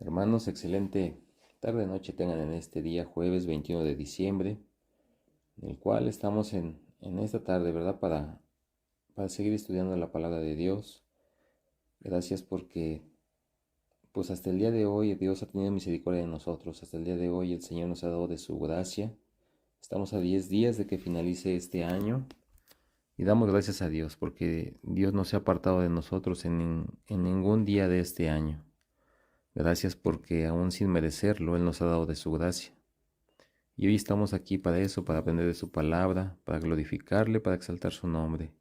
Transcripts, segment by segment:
Hermanos, excelente tarde-noche tengan en este día, jueves 21 de diciembre, en el cual estamos en esta tarde, ¿verdad? Para seguir estudiando la palabra de Dios. Gracias porque, pues hasta el día de hoy, Dios ha tenido misericordia de nosotros. Hasta el día de hoy, el Señor nos ha dado de su gracia. Estamos a 10 días de que finalice este año. Y damos gracias a Dios porque Dios no se ha apartado de nosotros en ningún día de este año. Gracias porque aún sin merecerlo, Él nos ha dado de su gracia. Y hoy estamos aquí para eso, para aprender de su palabra, para glorificarle, para exaltar su nombre.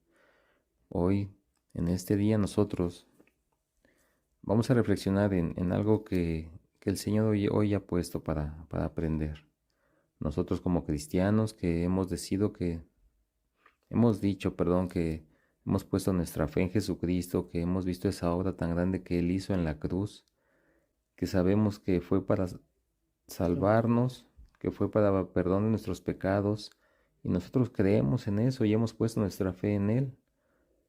Hoy, en este día, nosotros vamos a reflexionar en algo que el Señor hoy ha puesto para aprender. Nosotros como cristianos que hemos dicho, que hemos puesto nuestra fe en Jesucristo, que hemos visto esa obra tan grande que Él hizo en la cruz, que sabemos que fue para salvarnos, que fue para perdón de nuestros pecados, y nosotros creemos en eso y hemos puesto nuestra fe en Él.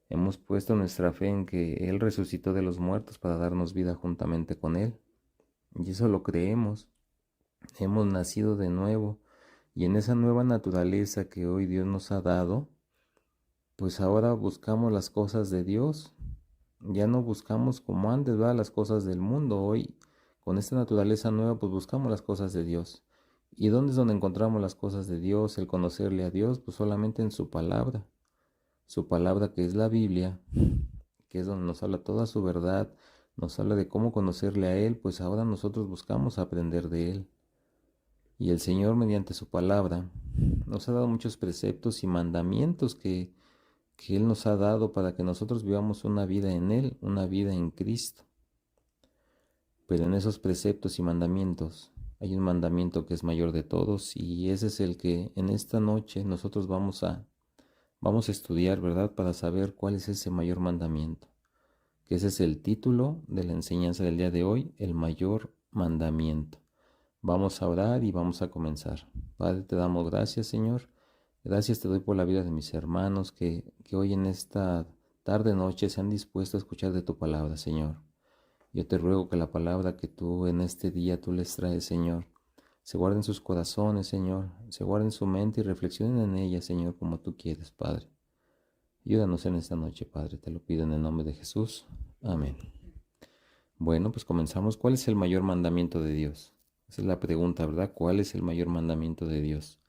Hemos puesto nuestra fe en que Él resucitó de los muertos para darnos vida juntamente con Él. Y eso lo creemos. Hemos nacido de nuevo, y en esa nueva naturaleza que hoy Dios nos ha dado, pues ahora buscamos las cosas de Dios. Ya no buscamos como antes, ¿verdad? Las cosas del mundo. Hoy, con esta naturaleza nueva, pues buscamos las cosas de Dios. ¿Y dónde es donde encontramos las cosas de Dios, el conocerle a Dios? Pues solamente en su palabra que es la Biblia, que es donde nos habla toda su verdad, nos habla de cómo conocerle a Él, pues ahora nosotros buscamos aprender de Él. Y el Señor, mediante su palabra, nos ha dado muchos preceptos y mandamientos que Él nos ha dado para que nosotros vivamos una vida en Él, una vida en Cristo. Pero en esos preceptos y mandamientos hay un mandamiento que es mayor de todos, y ese es el que en esta noche nosotros vamos a estudiar, ¿verdad? Para saber cuál es ese mayor mandamiento. Que ese es el título de la enseñanza del día de hoy, el mayor mandamiento. Vamos a orar y vamos a comenzar. Padre, te damos gracias, Señor. Gracias te doy por la vida de mis hermanos que hoy en esta tarde noche se han dispuesto a escuchar de tu palabra, Señor. Yo te ruego que la palabra que tú en este día tú les traes, Señor, se guarde en sus corazones, Señor, se guarde en su mente y reflexionen en ella, Señor, como tú quieres, Padre. Ayúdanos en esta noche, Padre, te lo pido en el nombre de Jesús. Amén. Bueno, pues comenzamos. ¿Cuál es el mayor mandamiento de Dios? Esa es la pregunta, ¿verdad? ¿Cuál es el mayor mandamiento de Dios?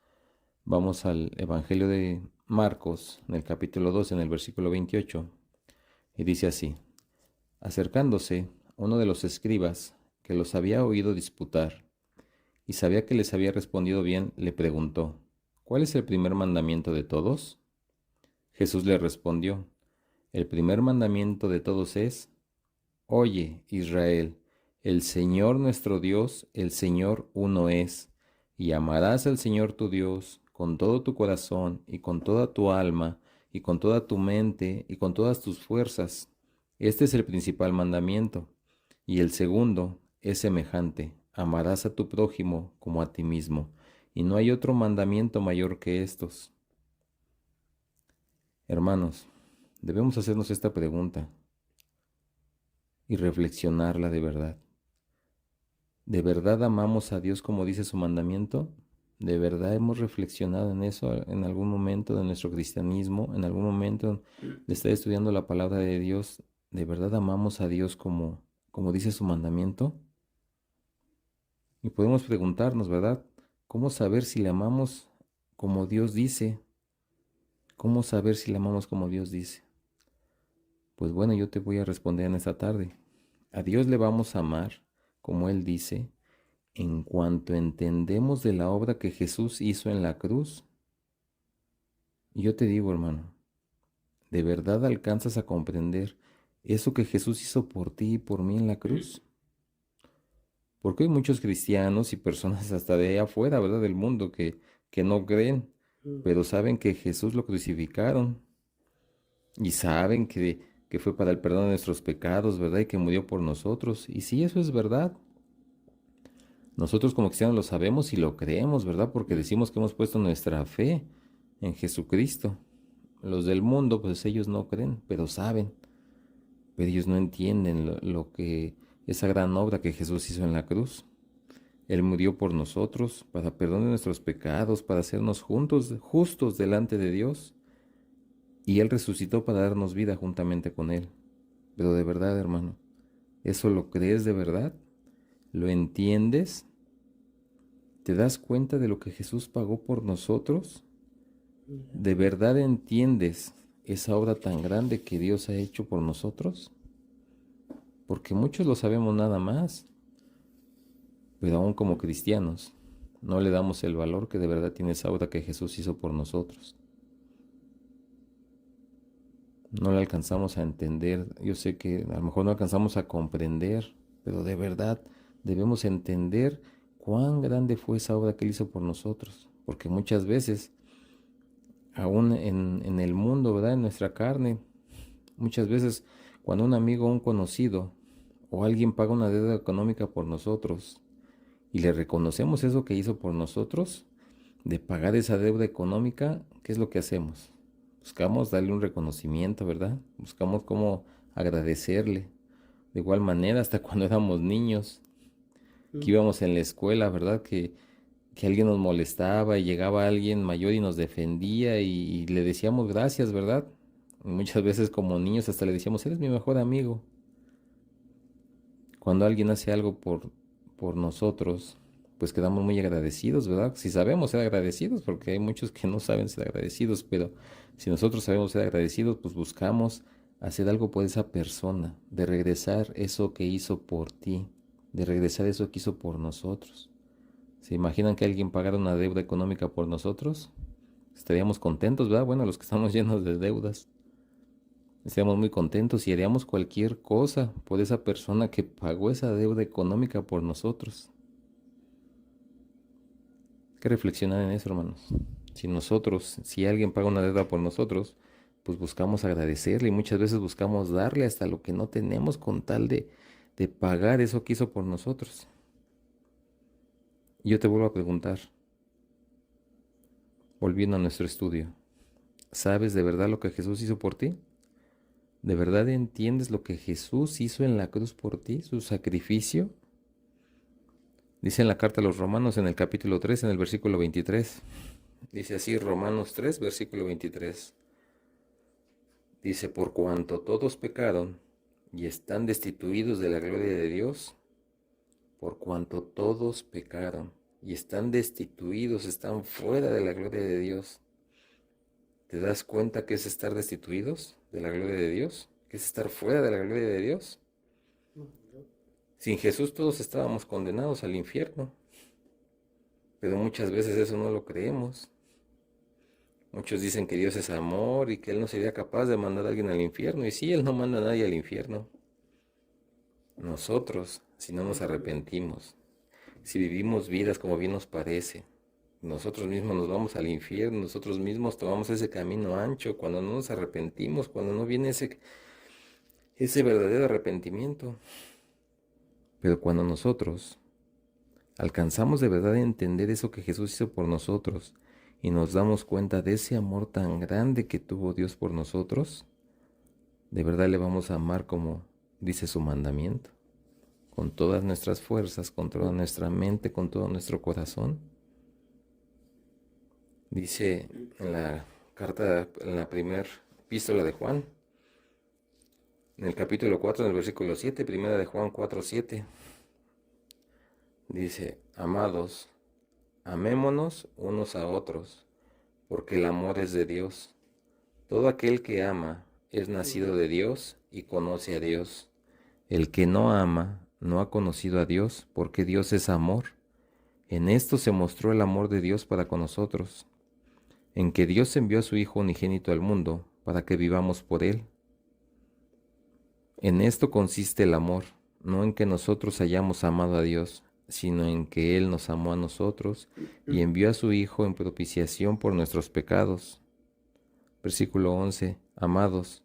Vamos al Evangelio de Marcos, en el capítulo 2, en el versículo 28, y dice así: acercándose uno de los escribas, que los había oído disputar, y sabía que les había respondido bien, le preguntó: ¿cuál es el primer mandamiento de todos? Jesús le respondió: el primer mandamiento de todos es: oye, Israel, el Señor nuestro Dios, el Señor uno es, y amarás al Señor tu Dios con todo tu corazón y con toda tu alma y con toda tu mente y con todas tus fuerzas. Este es el principal mandamiento. Y el segundo es semejante: amarás a tu prójimo como a ti mismo. Y no hay otro mandamiento mayor que estos. Hermanos, debemos hacernos esta pregunta y reflexionarla de verdad. ¿De verdad amamos a Dios como dice su mandamiento? ¿De verdad hemos reflexionado en eso en algún momento de nuestro cristianismo? ¿En algún momento de estar estudiando la palabra de Dios? ¿De verdad amamos a Dios como dice su mandamiento? Y podemos preguntarnos, ¿verdad? ¿Cómo saber si le amamos como Dios dice? ¿Cómo saber si le amamos como Dios dice? Pues bueno, yo te voy a responder en esta tarde. A Dios le vamos a amar, como Él dice, en cuanto entendemos de la obra que Jesús hizo en la cruz. Y yo te digo, hermano, ¿de verdad alcanzas a comprender eso que Jesús hizo por ti y por mí en la cruz? Porque hay muchos cristianos y personas hasta de allá afuera, ¿verdad? Del mundo que no creen, pero saben que Jesús lo crucificaron y saben que fue para el perdón de nuestros pecados, ¿verdad? Y que murió por nosotros. Y sí, eso es verdad. Nosotros como cristianos lo sabemos y lo creemos, ¿verdad? Porque decimos que hemos puesto nuestra fe en Jesucristo. Los del mundo, pues ellos no creen, pero saben. Pero ellos no entienden lo que esa gran obra que Jesús hizo en la cruz. Él murió por nosotros para perdón de nuestros pecados, para hacernos justos delante de Dios, y Él resucitó para darnos vida juntamente con Él. Pero de verdad, hermano, ¿eso lo crees de verdad? ¿Lo entiendes? ¿Te das cuenta de lo que Jesús pagó por nosotros? ¿De verdad entiendes esa obra tan grande que Dios ha hecho por nosotros? Porque muchos lo sabemos nada más, pero aún como cristianos no le damos el valor que de verdad tiene esa obra que Jesús hizo por nosotros. No la alcanzamos a entender. Yo sé que a lo mejor no alcanzamos a comprender, pero de verdad debemos entender cuán grande fue esa obra que Él hizo por nosotros. Porque muchas veces, aún en el mundo, ¿verdad? En nuestra carne, muchas veces cuando un amigo o un conocido o alguien paga una deuda económica por nosotros y le reconocemos eso que hizo por nosotros, de pagar esa deuda económica, ¿qué es lo que hacemos? Buscamos darle un reconocimiento, ¿verdad? Buscamos cómo agradecerle. De igual manera, hasta cuando éramos niños, que íbamos en la escuela, ¿verdad? Que alguien nos molestaba y llegaba alguien mayor y nos defendía y le decíamos gracias, ¿verdad? Y muchas veces como niños hasta le decíamos, eres mi mejor amigo. Cuando alguien hace algo por nosotros, pues quedamos muy agradecidos, ¿verdad? Si sabemos ser agradecidos, porque hay muchos que no saben ser agradecidos, pero si nosotros sabemos ser agradecidos, pues buscamos hacer algo por esa persona, de regresar eso que hizo por ti, de regresar eso que hizo por nosotros. ¿Se imaginan que alguien pagara una deuda económica por nosotros? Estaríamos contentos, ¿verdad? Bueno, los que estamos llenos de deudas. Estaríamos muy contentos y haríamos cualquier cosa por esa persona que pagó esa deuda económica por nosotros. Hay que reflexionar en eso, hermanos. Si alguien paga una deuda por nosotros, pues buscamos agradecerle y muchas veces buscamos darle hasta lo que no tenemos con tal de pagar eso que hizo por nosotros. Y yo te vuelvo a preguntar, volviendo a nuestro estudio, ¿sabes de verdad lo que Jesús hizo por ti? ¿De verdad entiendes lo que Jesús hizo en la cruz por ti, su sacrificio? Dice en la carta a los Romanos en el capítulo 3, en el versículo 23. Dice así, Romanos 3, versículo 23. Dice, por cuanto todos pecaron y están destituidos de la gloria de Dios, por cuanto todos pecaron y están destituidos, están fuera de la gloria de Dios. ¿Te das cuenta que es estar destituidos de la gloria de Dios? ¿Que es estar fuera de la gloria de Dios? Sin Jesús todos estábamos condenados al infierno, pero muchas veces eso no lo creemos. Muchos dicen que Dios es amor y que Él no sería capaz de mandar a alguien al infierno. Y sí, Él no manda a nadie al infierno. Nosotros, si no nos arrepentimos, si vivimos vidas como bien nos parece, nosotros mismos nos vamos al infierno, nosotros mismos tomamos ese camino ancho cuando no nos arrepentimos, cuando no viene ese verdadero arrepentimiento. Pero cuando nosotros alcanzamos de verdad a entender eso que Jesús hizo por nosotros y nos damos cuenta de ese amor tan grande que tuvo Dios por nosotros, de verdad le vamos a amar como dice su mandamiento, con todas nuestras fuerzas, con toda nuestra mente, con todo nuestro corazón. Dice en la carta, en la primera epístola de Juan, en el capítulo 4, en el versículo 7, primera de Juan 4, 7, dice, amados, amémonos unos a otros, porque el amor es de Dios. Todo aquel que ama es nacido de Dios y conoce a Dios. El que no ama no ha conocido a Dios, porque Dios es amor. En esto se mostró el amor de Dios para con nosotros, en que Dios envió a su Hijo unigénito al mundo para que vivamos por Él. En esto consiste el amor, no en que nosotros hayamos amado a Dios, sino en que Él nos amó a nosotros y envió a su Hijo en propiciación por nuestros pecados. Versículo 11. Amados,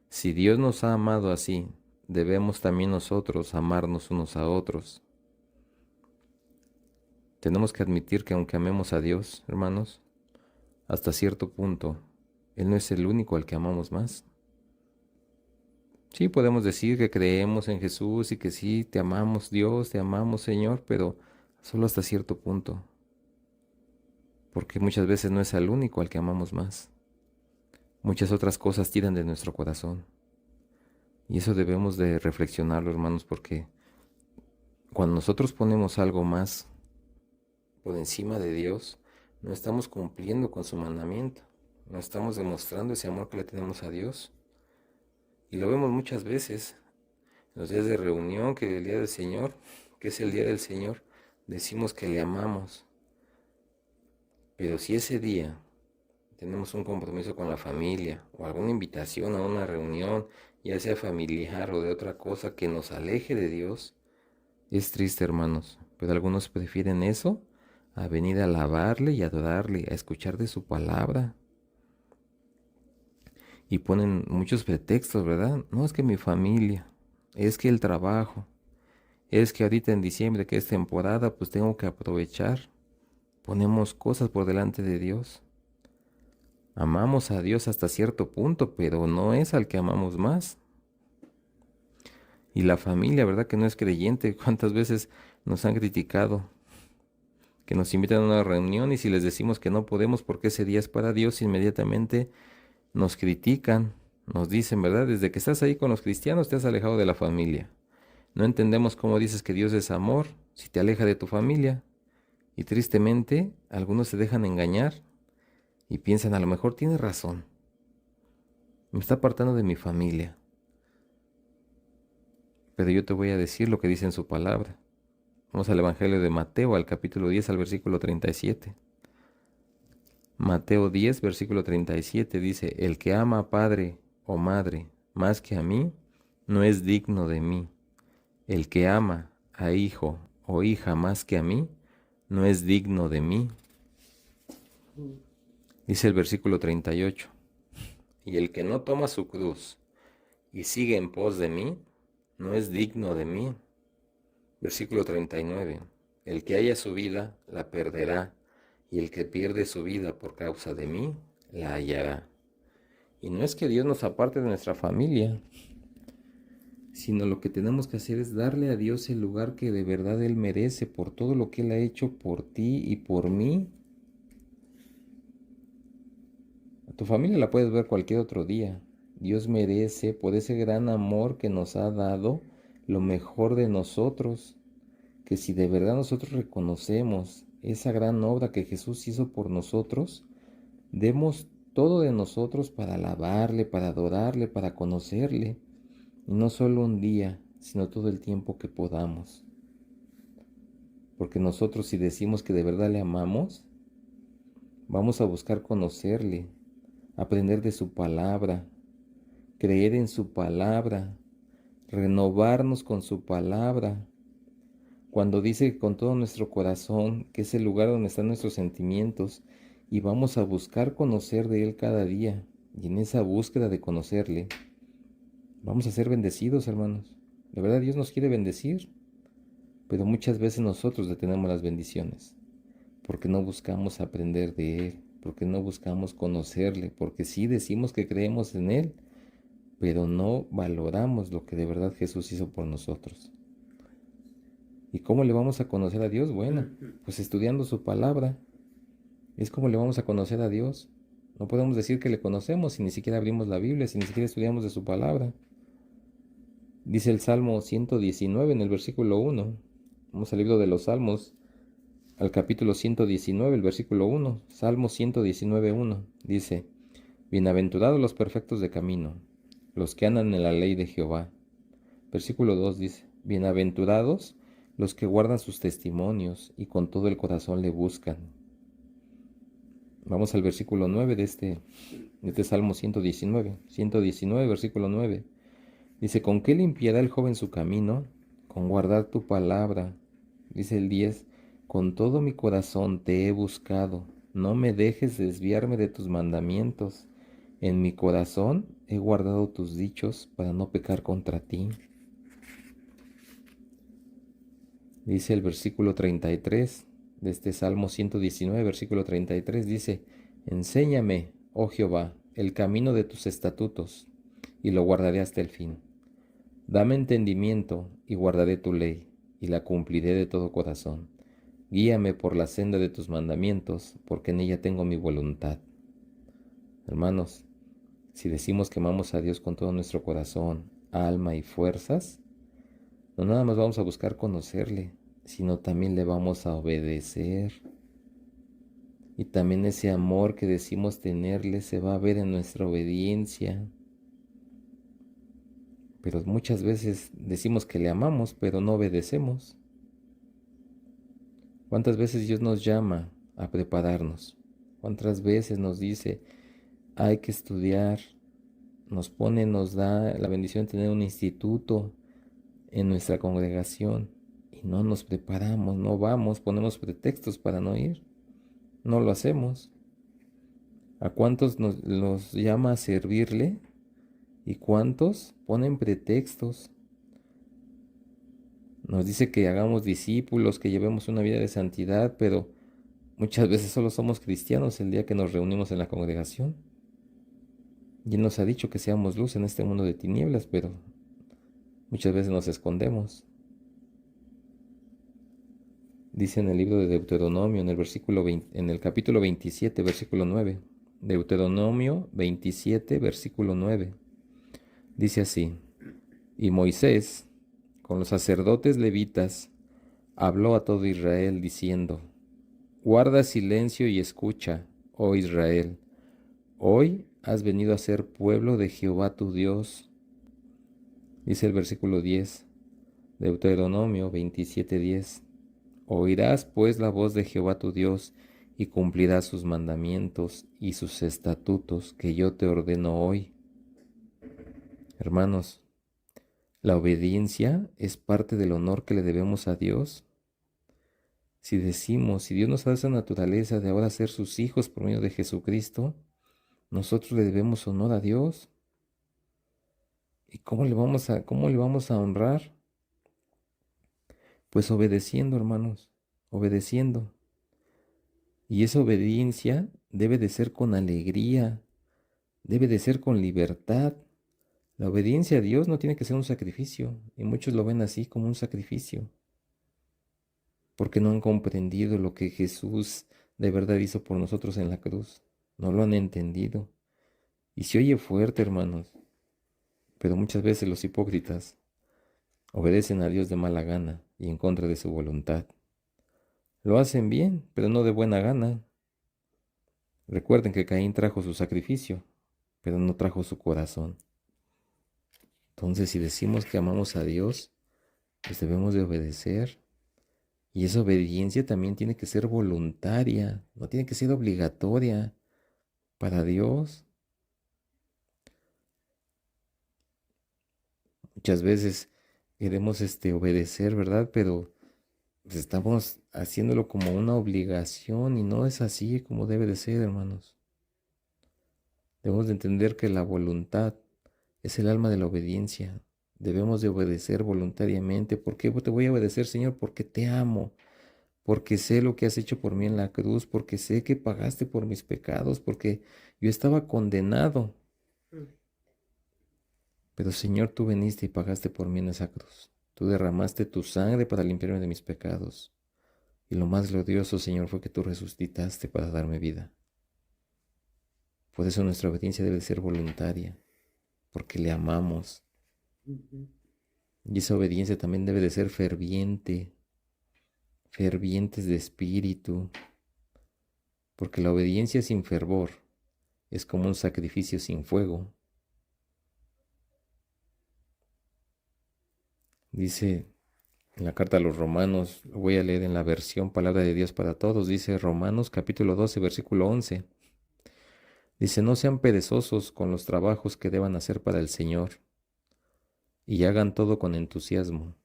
si Dios nos ha amado así, debemos también nosotros amarnos unos a otros. Tenemos que admitir que aunque amemos a Dios, hermanos, hasta cierto punto, Él no es el único al que amamos más. Sí, podemos decir que creemos en Jesús y que sí, te amamos Dios, te amamos Señor, pero solo hasta cierto punto, porque muchas veces no es al único al que amamos más. Muchas otras cosas tiran de nuestro corazón. Y eso debemos de reflexionarlo, hermanos, porque cuando nosotros ponemos algo más por encima de Dios, no estamos cumpliendo con su mandamiento, no estamos demostrando ese amor que le tenemos a Dios. Y lo vemos muchas veces, en los días de reunión, que el día del Señor, que es el día del Señor, decimos que le amamos. Pero si ese día tenemos un compromiso con la familia o alguna invitación a una reunión, ya sea familiar o de otra cosa que nos aleje de Dios, es triste, hermanos, pero algunos prefieren eso a venir a alabarle y adorarle, a escuchar de su palabra. Y ponen muchos pretextos, ¿verdad? No, es que mi familia, es que el trabajo, es que ahorita en diciembre, que es temporada, pues tengo que aprovechar. Ponemos cosas por delante de Dios. Amamos a Dios hasta cierto punto, pero no es al que amamos más. Y la familia, ¿verdad? Que no es creyente. ¿Cuántas veces nos han criticado? Que nos invitan a una reunión y si les decimos que no podemos porque ese día es para Dios, inmediatamente nos critican, nos dicen, ¿verdad? Desde que estás ahí con los cristianos te has alejado de la familia. No entendemos cómo dices que Dios es amor si te aleja de tu familia. Y tristemente, algunos se dejan engañar y piensan, a lo mejor tiene razón. Me está apartando de mi familia. Pero yo te voy a decir lo que dice en su palabra. Vamos al Evangelio de Mateo, al capítulo 10, al versículo 37. Mateo 10, versículo 37 dice, el que ama a padre o madre más que a mí, no es digno de mí. El que ama a hijo o hija más que a mí, no es digno de mí. Dice el versículo 38, y el que no toma su cruz y sigue en pos de mí, no es digno de mí. Versículo 39, el que haya su vida, la perderá, y el que pierde su vida por causa de mí, la hallará. Y no es que Dios nos aparte de nuestra familia, sino lo que tenemos que hacer es darle a Dios el lugar que de verdad Él merece por todo lo que Él ha hecho por ti y por mí. A tu familia la puedes ver cualquier otro día. Dios merece, por ese gran amor que nos ha dado, lo mejor de nosotros. Que si de verdad nosotros reconocemos esa gran obra que Jesús hizo por nosotros, demos todo de nosotros para alabarle, para adorarle, para conocerle, y no solo un día, sino todo el tiempo que podamos. Porque nosotros, si decimos que de verdad le amamos, vamos a buscar conocerle, aprender de su palabra, creer en su palabra, renovarnos con su palabra. Cuando dice que con todo nuestro corazón, que es el lugar donde están nuestros sentimientos, y vamos a buscar conocer de Él cada día, y en esa búsqueda de conocerle, vamos a ser bendecidos, hermanos. De verdad, Dios nos quiere bendecir, pero muchas veces nosotros detenemos las bendiciones, porque no buscamos aprender de Él, porque no buscamos conocerle, porque sí decimos que creemos en Él, pero no valoramos lo que de verdad Jesús hizo por nosotros. ¿Y cómo le vamos a conocer a Dios? Bueno, pues estudiando su palabra. Es como le vamos a conocer a Dios. No podemos decir que le conocemos si ni siquiera abrimos la Biblia, si ni siquiera estudiamos de su palabra. Dice el Salmo 119 en el versículo 1. Vamos al libro de los Salmos, al capítulo 119, el versículo 1. Salmo 119, 1. Dice, bienaventurados los perfectos de camino, los que andan en la ley de Jehová. Versículo 2 dice, bienaventurados los que guardan sus testimonios y con todo el corazón le buscan. Vamos al versículo 9 de este Salmo 119, versículo 9. Dice, ¿con qué limpiará el joven su camino? Con guardar tu palabra. Dice el 10, con todo mi corazón te he buscado, no me dejes desviarme de tus mandamientos. En mi corazón he guardado tus dichos para no pecar contra ti. Dice el versículo 33 de este Salmo 119, versículo 33, dice, enséñame, oh Jehová, el camino de tus estatutos, y lo guardaré hasta el fin. Dame entendimiento y guardaré tu ley, y la cumpliré de todo corazón. Guíame por la senda de tus mandamientos, porque en ella tengo mi voluntad. Hermanos, si decimos que amamos a Dios con todo nuestro corazón, alma y fuerzas, no nada más vamos a buscar conocerle, sino también le vamos a obedecer. Y también ese amor que decimos tenerle se va a ver en nuestra obediencia. Pero muchas veces decimos que le amamos, pero no obedecemos. ¿Cuántas veces Dios nos llama a prepararnos? ¿Cuántas veces nos dice, hay que estudiar? Nos pone, nos da la bendición de tener un instituto en nuestra congregación y no nos preparamos, no vamos, ponemos pretextos para no ir, no lo hacemos. ¿A cuántos nos llama a servirle y cuántos ponen pretextos? Nos dice que hagamos discípulos, que llevemos una vida de santidad, pero muchas veces solo somos cristianos el día que nos reunimos en la congregación. Y Él nos ha dicho que seamos luz en este mundo de tinieblas, pero muchas veces nos escondemos. Dice en el libro de Deuteronomio, en el capítulo 27, versículo 9. Deuteronomio 27, versículo 9. Dice así: Y Moisés, con los sacerdotes levitas, habló a todo Israel diciendo: Guarda silencio y escucha, oh Israel. Hoy has venido a ser pueblo de Jehová tu Dios. Dice el versículo 10, Deuteronomio 27:10. Oirás pues la voz de Jehová tu Dios, y cumplirás sus mandamientos y sus estatutos que yo te ordeno hoy. Hermanos, la obediencia es parte del honor que le debemos a Dios. Si decimos, si Dios nos da esa naturaleza de ahora ser sus hijos por medio de Jesucristo, nosotros le debemos honor a Dios. ¿Y cómo le vamos a honrar? Pues obedeciendo, hermanos, obedeciendo. Y esa obediencia debe de ser con alegría, debe de ser con libertad. La obediencia a Dios no tiene que ser un sacrificio, y muchos lo ven así como un sacrificio, porque no han comprendido lo que Jesús de verdad hizo por nosotros en la cruz. No lo han entendido. Y se oye fuerte, hermanos, pero muchas veces los hipócritas obedecen a Dios de mala gana y en contra de su voluntad. Lo hacen bien, pero no de buena gana. Recuerden que Caín trajo su sacrificio, pero no trajo su corazón. Entonces, si decimos que amamos a Dios, pues debemos de obedecer. Y esa obediencia también tiene que ser voluntaria, no tiene que ser obligatoria para Dios. Muchas veces queremos obedecer, ¿verdad? Pero pues, estamos haciéndolo como una obligación y no es así como debe de ser, hermanos. Debemos de entender que la voluntad es el alma de la obediencia. Debemos de obedecer voluntariamente. ¿Por qué te voy a obedecer, Señor? Porque te amo, porque sé lo que has hecho por mí en la cruz, porque sé que pagaste por mis pecados, porque yo estaba condenado. Pero Señor, tú viniste y pagaste por mí en esa cruz. Tú derramaste tu sangre para limpiarme de mis pecados. Y lo más glorioso, Señor, fue que tú resucitaste para darme vida. Por eso nuestra obediencia debe ser voluntaria, porque le amamos. Y esa obediencia también debe de ser ferviente, fervientes de espíritu, porque la obediencia sin fervor es como un sacrificio sin fuego. Dice en la carta a los Romanos, lo voy a leer en la versión Palabra de Dios para Todos, dice Romanos capítulo 12, versículo 11. Dice: no sean perezosos con los trabajos que deban hacer para el Señor, y hagan todo con entusiasmo.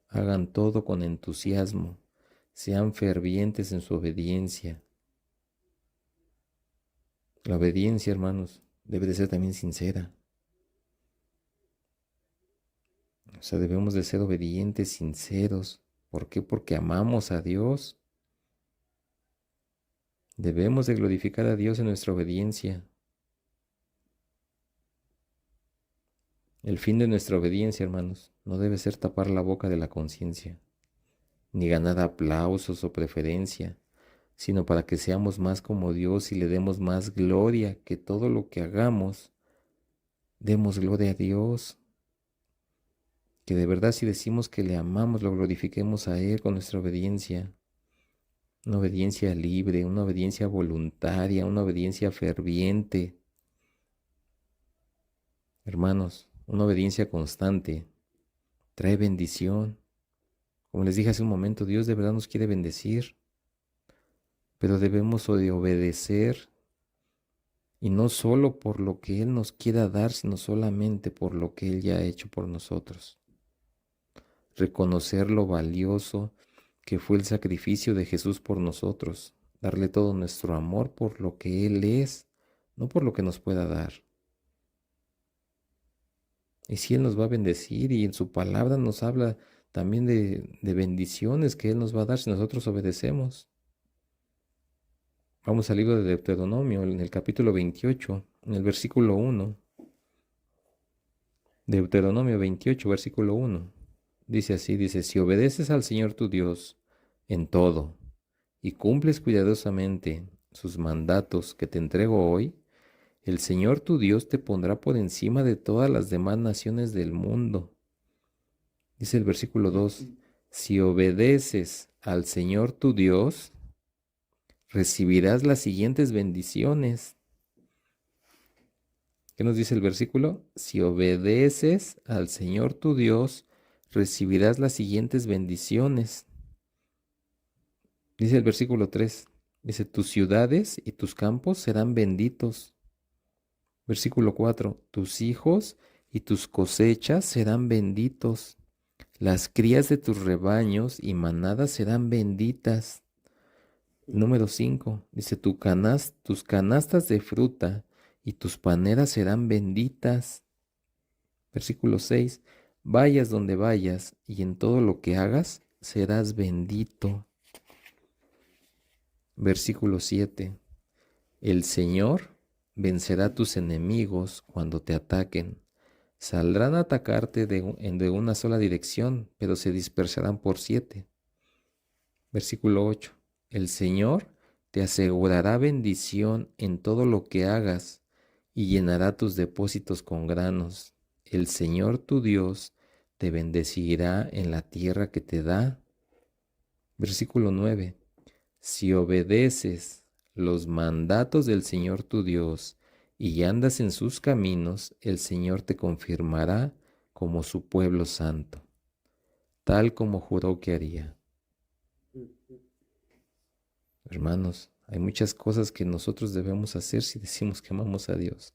Hagan todo con entusiasmo. Sean fervientes en su obediencia. La obediencia, hermanos, debe de ser también sincera. O sea, debemos de ser obedientes, sinceros. ¿Por qué? Porque amamos a Dios. Debemos de glorificar a Dios en nuestra obediencia. El fin de nuestra obediencia, hermanos, no debe ser tapar la boca de la conciencia, ni ganar aplausos o preferencia, sino para que seamos más como Dios y le demos más gloria, que todo lo que hagamos, demos gloria a Dios, que de verdad si decimos que le amamos, lo glorifiquemos a Él con nuestra obediencia, una obediencia libre, una obediencia voluntaria, una obediencia ferviente. Hermanos, una obediencia constante trae bendición. Como les dije hace un momento, Dios de verdad nos quiere bendecir, pero debemos de obedecer, y no solo por lo que Él nos quiera dar, sino solamente por lo que Él ya ha hecho por nosotros. Reconocer lo valioso que fue el sacrificio de Jesús por nosotros, darle todo nuestro amor por lo que Él es, no por lo que nos pueda dar. Y si Él nos va a bendecir, y en su palabra nos habla también de bendiciones que Él nos va a dar si nosotros obedecemos. Vamos al libro de Deuteronomio, en el capítulo 28, en el versículo 1. Deuteronomio 28, versículo 1. Dice así, dice, si obedeces al Señor tu Dios en todo y cumples cuidadosamente sus mandatos que te entrego hoy, el Señor tu Dios te pondrá por encima de todas las demás naciones del mundo. Dice el versículo 2, si obedeces al Señor tu Dios, recibirás las siguientes bendiciones. ¿Qué nos dice el versículo? Si obedeces al Señor tu Dios, recibirás las siguientes bendiciones. Dice el versículo 3, dice, tus ciudades y tus campos serán benditos. Versículo 4, tus hijos y tus cosechas serán benditos. Las crías de tus rebaños y manadas serán benditas. Número 5, dice, tus canastas de fruta y tus paneras serán benditas. Versículo 6, vayas donde vayas y en todo lo que hagas serás bendito. Versículo 7, el Señor vencerá a tus enemigos cuando te ataquen. Saldrán a atacarte de una sola dirección, pero se dispersarán por 7. Versículo 8, el Señor te asegurará bendición en todo lo que hagas y llenará tus depósitos con granos. El Señor tu Dios te bendecirá en la tierra que te da. Versículo 9. Si obedeces los mandatos del Señor tu Dios y andas en sus caminos, el Señor te confirmará como su pueblo santo, tal como juró que haría. Hermanos, hay muchas cosas que nosotros debemos hacer si decimos que amamos a Dios.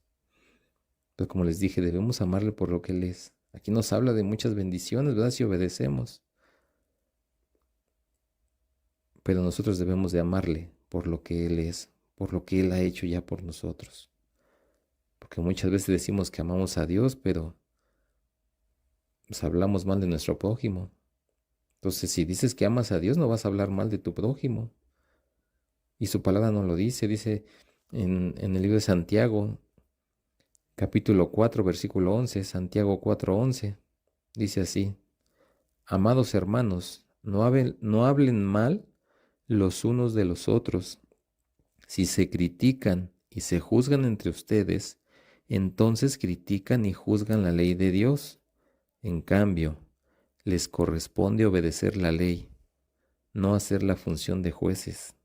Pero como les dije, debemos amarle por lo que Él es. Aquí nos habla de muchas bendiciones, ¿verdad? Si obedecemos. Pero nosotros debemos de amarle por lo que Él es, por lo que Él ha hecho ya por nosotros. Porque muchas veces decimos que amamos a Dios, pero pues hablamos mal de nuestro prójimo. Entonces, si dices que amas a Dios, no vas a hablar mal de tu prójimo. Y su palabra no lo dice. Dice en el libro de Santiago, capítulo 4, versículo 11, Santiago 4:11, dice así, amados hermanos, no hablen mal los unos de los otros. Si se critican y se juzgan entre ustedes, entonces critican y juzgan la ley de Dios. En cambio, les corresponde obedecer la ley, no hacer la función de jueces.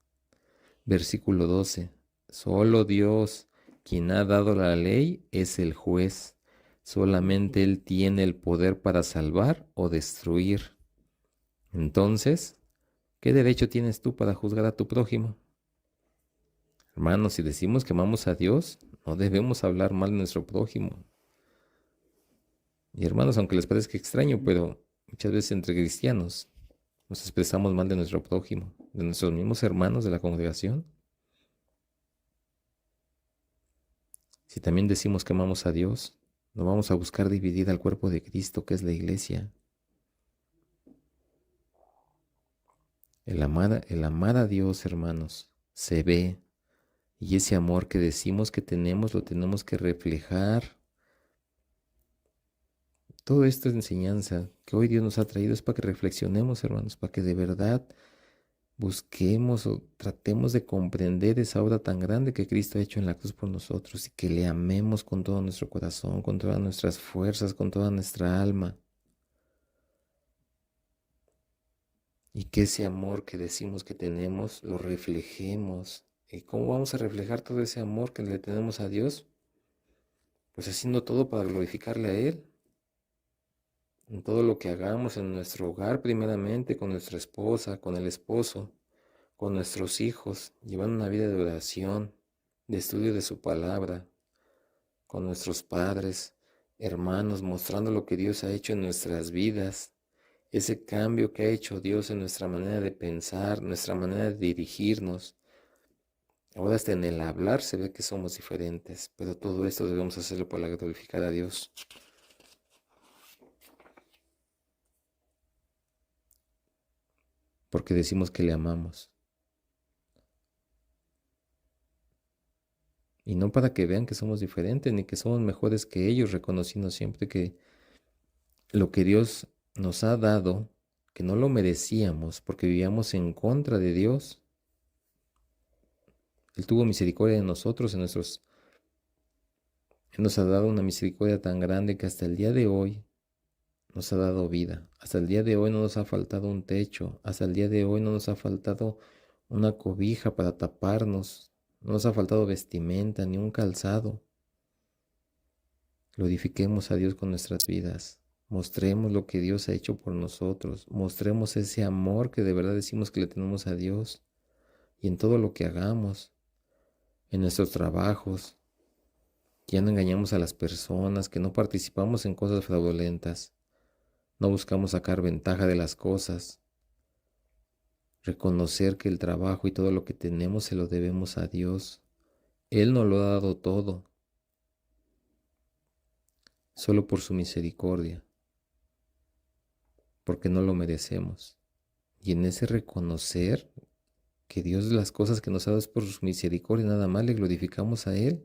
Versículo 12. Solo Dios, quien ha dado la ley, es el juez. Solamente Él tiene el poder para salvar o destruir. Entonces, ¿qué derecho tienes tú para juzgar a tu prójimo? Hermanos, si decimos que amamos a Dios, no debemos hablar mal de nuestro prójimo. Y hermanos, aunque les parezca extraño, pero muchas veces entre cristianos nos expresamos mal de nuestro prójimo, de nuestros mismos hermanos de la congregación. Si también decimos que amamos a Dios, no vamos a buscar dividir al cuerpo de Cristo, que es la iglesia. El amar a Dios, hermanos, se ve. Y ese amor que decimos que tenemos, lo tenemos que reflejar. Toda esta enseñanza que hoy Dios nos ha traído es para que reflexionemos, hermanos, para que de verdad busquemos o tratemos de comprender esa obra tan grande que Cristo ha hecho en la cruz por nosotros y que le amemos con todo nuestro corazón, con todas nuestras fuerzas, con toda nuestra alma. Y que ese amor que decimos que tenemos lo reflejemos. ¿Y cómo vamos a reflejar todo ese amor que le tenemos a Dios? Pues haciendo todo para glorificarle a Él. En todo lo que hagamos en nuestro hogar, primeramente, con nuestra esposa, con el esposo, con nuestros hijos, llevando una vida de oración, de estudio de su palabra, con nuestros padres, hermanos, mostrando lo que Dios ha hecho en nuestras vidas, ese cambio que ha hecho Dios en nuestra manera de pensar, nuestra manera de dirigirnos. Ahora hasta en el hablar se ve que somos diferentes, pero todo esto debemos hacerlo para glorificar a Dios. Porque decimos que le amamos. Y no para que vean que somos diferentes ni que somos mejores que ellos, reconociendo siempre que lo que Dios nos ha dado, que no lo merecíamos porque vivíamos en contra de Dios. Él tuvo misericordia de nosotros, Él nos ha dado una misericordia tan grande que hasta el día de hoy nos ha dado vida. Hasta el día de hoy no nos ha faltado un techo, hasta el día de hoy no nos ha faltado una cobija para taparnos, no nos ha faltado vestimenta ni un calzado. Glorifiquemos a Dios con nuestras vidas. Mostremos lo que Dios ha hecho por nosotros. Mostremos ese amor que de verdad decimos que le tenemos a Dios. Y en todo lo que hagamos, en nuestros trabajos, que ya no engañamos a las personas, que no participamos en cosas fraudulentas, no buscamos sacar ventaja de las cosas. Reconocer que el trabajo y todo lo que tenemos se lo debemos a Dios. Él nos lo ha dado todo, solo por su misericordia, porque no lo merecemos. Y en ese reconocer que Dios las cosas que nos ha dado es por su misericordia, nada más le glorificamos a Él.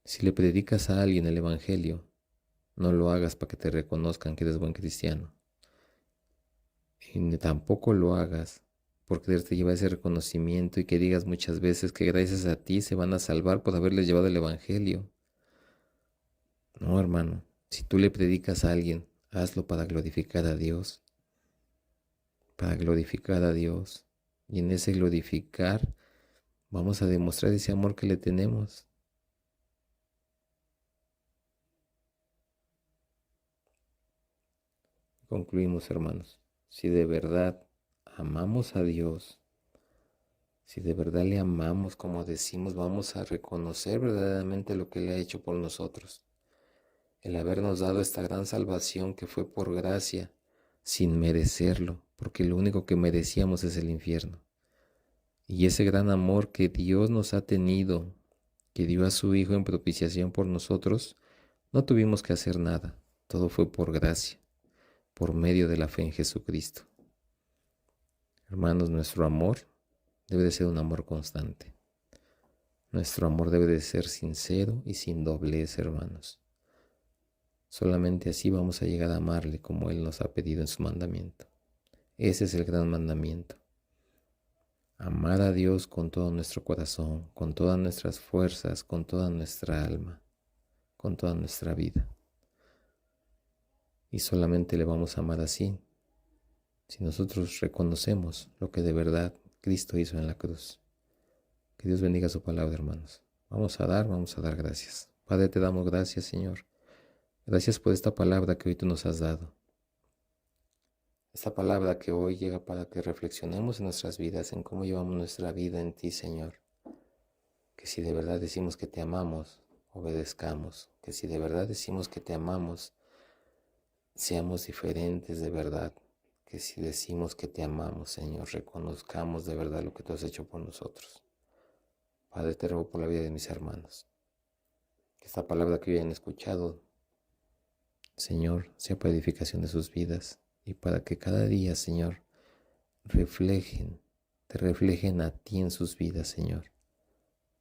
Si le predicas a alguien el Evangelio, no lo hagas para que te reconozcan que eres buen cristiano. Y tampoco lo hagas por quererte llevar ese reconocimiento y que digas muchas veces que gracias a ti se van a salvar por haberles llevado el Evangelio. No, hermano, si tú le predicas a alguien, hazlo para glorificar a Dios. Para glorificar a Dios. Y en ese glorificar vamos a demostrar ese amor que le tenemos. Concluimos, hermanos. Si de verdad amamos a Dios, si de verdad le amamos como decimos, vamos a reconocer verdaderamente lo que Él ha hecho por nosotros. El habernos dado esta gran salvación que fue por gracia, sin merecerlo, porque lo único que merecíamos es el infierno. Y ese gran amor que Dios nos ha tenido, que dio a su Hijo en propiciación por nosotros, no tuvimos que hacer nada, todo fue por gracia, por medio de la fe en Jesucristo. Hermanos, nuestro amor debe de ser un amor constante. Nuestro amor debe de ser sincero y sin doblez, hermanos. Solamente así vamos a llegar a amarle como Él nos ha pedido en su mandamiento. Ese es el gran mandamiento. Amar a Dios con todo nuestro corazón, con todas nuestras fuerzas, con toda nuestra alma, con toda nuestra vida. Y solamente le vamos a amar así, si nosotros reconocemos lo que de verdad Cristo hizo en la cruz. Que Dios bendiga su palabra, hermanos. Vamos a dar gracias. Padre, te damos gracias, Señor. Gracias por esta palabra que hoy tú nos has dado. Esta palabra que hoy llega para que reflexionemos en nuestras vidas, en cómo llevamos nuestra vida en ti, Señor. Que si de verdad decimos que te amamos, obedezcamos. Que si de verdad decimos que te amamos, seamos diferentes de verdad. Que si decimos que te amamos, Señor, reconozcamos de verdad lo que tú has hecho por nosotros. Padre, te ruego por la vida de mis hermanos. Que esta palabra que hoy han escuchado, Señor, sea para edificación de sus vidas y para que cada día, Señor, te reflejen a ti en sus vidas, Señor.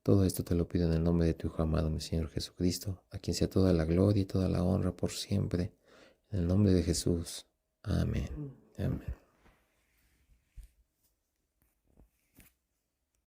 Todo esto te lo pido en el nombre de tu Hijo amado, mi Señor Jesucristo, a quien sea toda la gloria y toda la honra por siempre. En el nombre de Jesús. Amén. Amén.